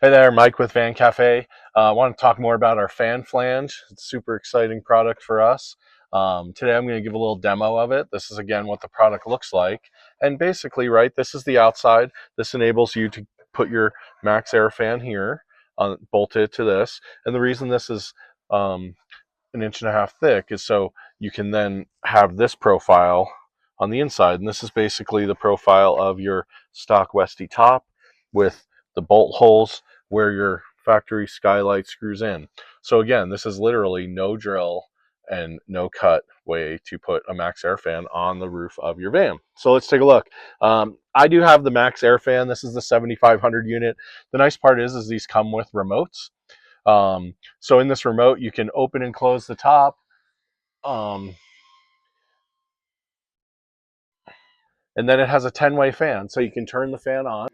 Hey there, Mike with Van Cafe. I want to talk more about our Fan Flange. It's a super exciting product for us. Today I'm going to give a little demo of it. This is again what the product looks like. And basically, right, this is the outside. This enables you to put your max air fan here, bolted to this. And the reason this is an inch and a half thick is so you can then have this profile on the inside. And this is basically the profile of your stock Westy top with the bolt holes where your factory skylight screws in. So again, this is literally no drill and no cut way to put a max air fan on the roof of your van. So let's take a look. I do have the max air fan. This is the 7500 unit. The nice part is these come with remotes. So in this remote, you can open and close the top. Um, and then it has a 10-way fan. So you can turn the fan on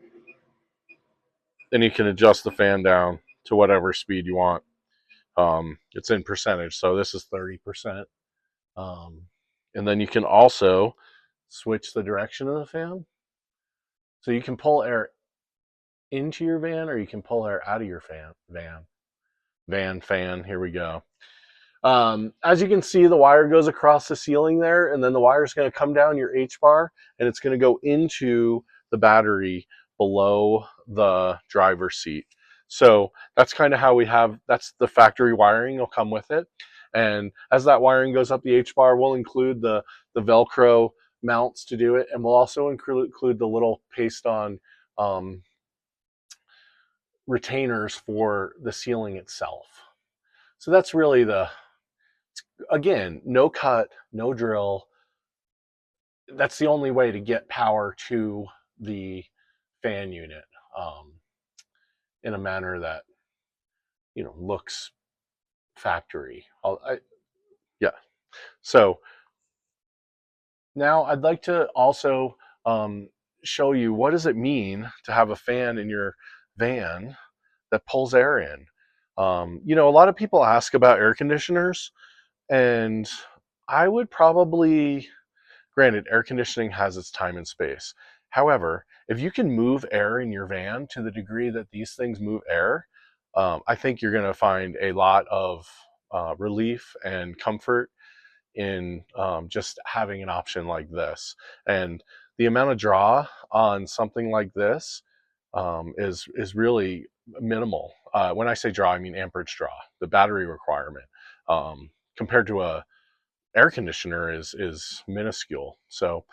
and you can adjust the fan down to whatever speed you want. It's in percentage. So this is 30%. And then you can also switch the direction of the fan. So you can pull air into your van or you can pull air out of your fan. Here we go. As you can see, the wire goes across the ceiling there, and then the wire is going to come down your H-bar, and it's going to go into the battery below the driver's seat. So that's kind of how that's the factory wiring will come with it. And as that wiring goes up the H-bar, we'll include the Velcro mounts to do it, and we'll also include the little paste-on retainers for the ceiling itself. So that's really again, no cut, no drill. That's the only way to get power to the fan unit in a manner that looks factory. Yeah. So now I'd like to also show you what does it mean to have a fan in your van that pulls air in. A lot of people ask about air conditioners, and I would probably, granted, air conditioning has its time and space. However, if you can move air in your van to the degree that these things move air, I think you're going to find a lot of relief and comfort in just having an option like this. And the amount of draw on something like this is really minimal. When I say draw, I mean amperage draw. The battery requirement compared to a air conditioner is minuscule. So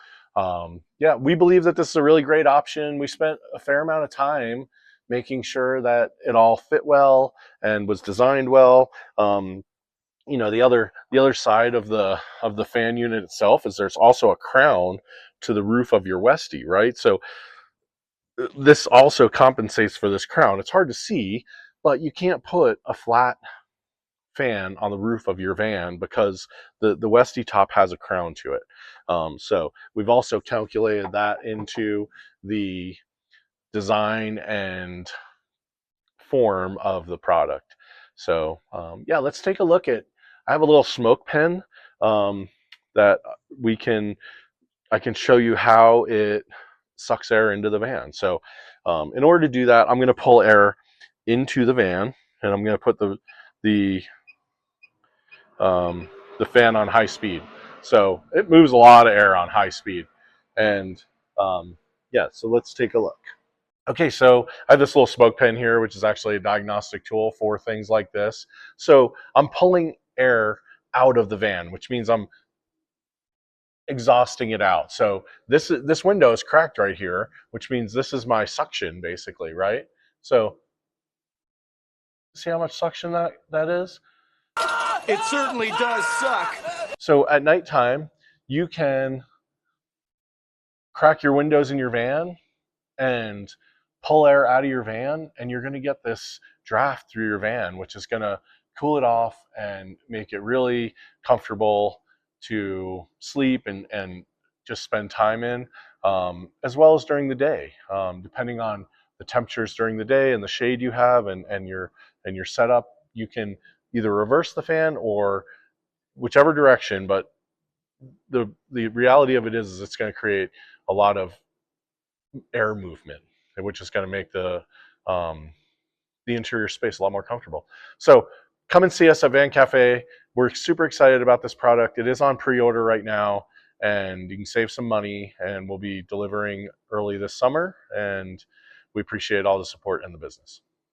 yeah, we believe that this is a really great option. We spent a fair amount of time making sure that it all fit well and was designed well. The other side of the fan unit itself is there's also a crown to the roof of your Westie, right? So this also compensates for this crown. It's hard to see, but you can't put a flat fan on the roof of your van because the Westie top has a crown to it. So we've also calculated that into the design and form of the product. So yeah, let's take a look at. I have a little smoke pen that I can show you how it sucks air into the van. So in order to do that, I'm going to pull air into the van, and I'm going to put the um, the fan on high speed. So it moves a lot of air on high speed. And yeah, so let's take a look. Okay, so I have this little smoke pen here, which is actually a diagnostic tool for things like this. So I'm pulling air out of the van, which means I'm exhausting it out. So this window is cracked right here, which means this is my suction basically, right? So see how much suction that is? It certainly does suck. So at nighttime, you can crack your windows in your van and pull air out of your van, and you're going to get this draft through your van, which is going to cool it off and make it really comfortable to sleep and just spend time in, as well as during the day, depending on the temperatures during the day and the shade you have and your setup. You can either reverse the fan or whichever direction, but the reality of it is it's going to create a lot of air movement, which is going to make the um, the interior space a lot more comfortable. So come and see us at Van Cafe. We're super excited about this product. It is on pre-order right now, and you can save some money, and we'll be delivering early this summer, and we appreciate all the support in the business.